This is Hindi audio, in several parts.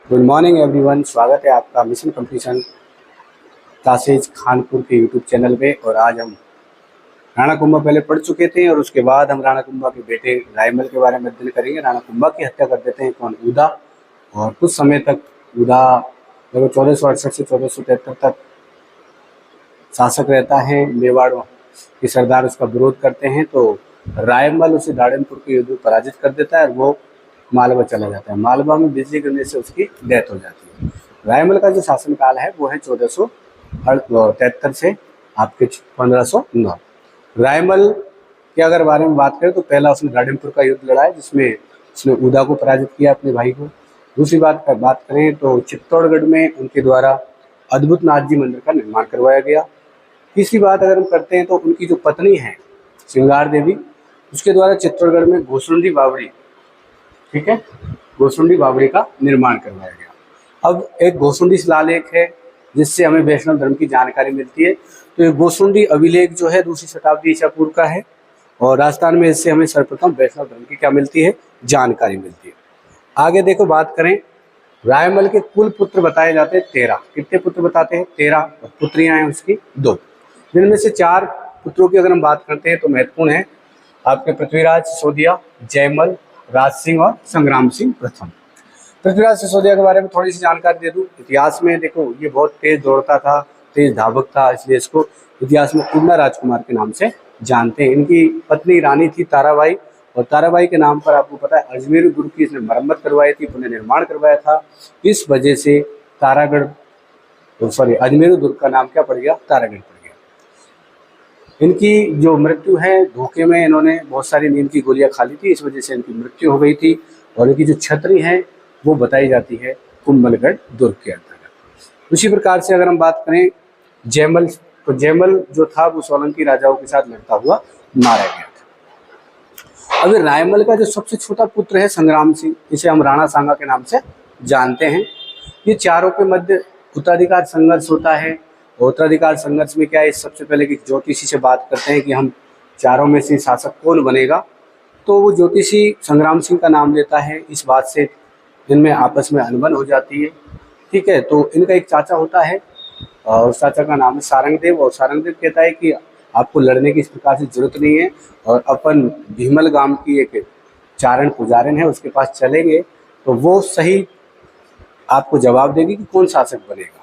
गुड मॉर्निंग एवरीवन, स्वागत है आपका मिशन कंप्लीशन क्लासेज खानपुर के यूट्यूब चैनल पे। और आज हम राणा कुंभा पहले पढ़ चुके थे और उसके बाद हम राणा कुंभा के बेटे रायमल के बारे में अध्ययन करेंगे। राणा कुंभा की हत्या कर देते हैं कौन? उदा। और कुछ समय तक उदा लगभग 1468 से 1473 तक शासक रहता है। मेवाड़ के सरदार उसका विरोध करते हैं तो रायमल उसे दाड़नपुर के युद्ध में पराजित कर देता है और वो मालवा चला जाता है। मालवा में बिजली गिरने से उसकी डेथ हो जाती है। रायमल का जो शासनकाल है वो है 1473 से आपके 1509। रायमल के अगर बारे में बात करें तो पहला उसने दाड़नपुर का युद्ध लड़ा है जिसमें उसने उदा को पराजित किया, अपने भाई को। दूसरी बात करें तो चित्तौड़गढ़ में उनके द्वारा अद्भुत नाथ जी मंदिर का निर्माण करवाया गया। तीसरी बात अगर हम करते हैं तो उनकी जो पत्नी है श्रृंगार देवी, उसके द्वारा चित्तौड़गढ़ में घोसुंडी बावड़ी, ठीक है, घोसुंडी बावड़ी का निर्माण करवाया गया। अब एक घोसुंडी शिलालेख है जिससे हमें वैष्णव धर्म की जानकारी मिलती है। तो ये घोसुंडी अभिलेख जो है 2वीं शताब्दी ईसा पूर्व का है और राजस्थान में इससे हमें सर्वप्रथम वैष्णव धर्म की क्या मिलती है? जानकारी मिलती है। आगे देखो, बात करें रायमल के कुल पुत्र बताए जाते हैं 13। कितने पुत्र बताते हैं? 13। और पुत्रियां हैं उसकी 2, जिनमें से 4 पुत्रों की अगर हम बात करते हैं तो महत्वपूर्ण है आपके पृथ्वीराज सिसोदिया, जयमल, राज सिंह और संग्राम सिंह प्रथम। पृथ्वीराज सिसोदिया के बारे में थोड़ी सी जानकारी दे दूं। इतिहास में देखो ये बहुत तेज दौड़ता था, तेज धावक था, इसलिए इसको इतिहास में पूर्णा राजकुमार के नाम से जानते हैं। इनकी पत्नी रानी थी ताराबाई और ताराबाई के नाम पर आपको पता है अजमेर दुर्ग की इसने मरम्मत करवाई थी, पुनर्निर्माण करवाया था। इस वजह से अजमेर दुर्ग का नाम क्या पड़ गया? तारागढ़ पड़ गया। इनकी जो मृत्यु है धोखे में, इन्होंने बहुत सारी नींद की गोलियां खा ली थी, इस वजह से इनकी मृत्यु हो गई थी। और इनकी जो छतरी है वो बताई जाती है कुंभलगढ़ दुर्ग के अंतर्गत। उसी प्रकार से अगर हम बात करें जयमल, तो जयमल जो था वो सोलंकी राजाओं के साथ लड़ता हुआ मारा गया था। अभी रायमल का जो सबसे छोटा पुत्र है संग्राम सिंह, इसे हम राणा सांगा के नाम से जानते हैं। ये चारों के मध्य उत्तराधिकार संघर्ष होता है। उत्तराधिकार संघर्ष में क्या है, सबसे पहले कि ज्योतिषी से बात करते हैं कि हम चारों में से शासक कौन बनेगा। तो वो ज्योतिषी संग्राम सिंह का नाम लेता है। इस बात से इनमें आपस में अनबन हो जाती है, ठीक है। तो इनका एक चाचा होता है और उस चाचा का नाम है सारंगदेव। और सारंगदेव कहता है कि आपको लड़ने की इस प्रकार से जरूरत नहीं है और अपन भीमल गांव की एक चारण पुजारन है उसके पास चलेंगे तो वो सही आपको जवाब देगी कि कौन शासक बनेगा।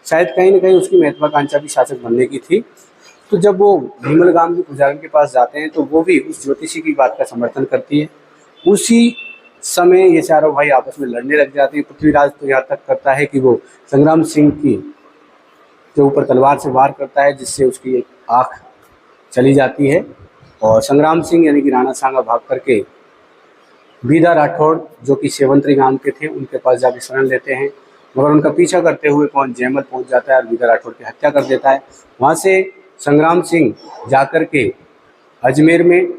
शायद कहीं ना कहीं उसकी महत्वाकांक्षा भी शासक बनने की थी। तो जब वो भीमल गांव के पुजारन के पास जाते हैं तो वो भी उस ज्योतिषी की बात का समर्थन करती है। उसी समय ये चारों भाई आपस में लड़ने लग जाते हैं। पृथ्वीराज तो यहाँ तक करता है कि वो संग्राम सिंह के ऊपर तलवार से वार करता है जिससे उसकी एक आँख चली जाती है। और संग्राम सिंह यानी कि राणा सांगा भाग करके बीदा राठौड़ जो कि सेवंतरी गांव के थे उनके पास जाके शरण लेते हैं, मगर उनका पीछा करते हुए कौन? जयमल पहुंच जाता है और बीदा राठौड़ की हत्या कर देता है। वहाँ से संग्राम सिंह जाकर के अजमेर में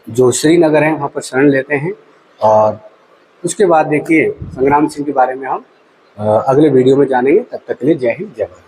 जो श्रीनगर है वहाँ पर शरण लेते हैं। और उसके बाद देखिए संग्राम सिंह के बारे में हम अगले वीडियो में जानेंगे। तब तक के लिए जय हिंद, जय भारत।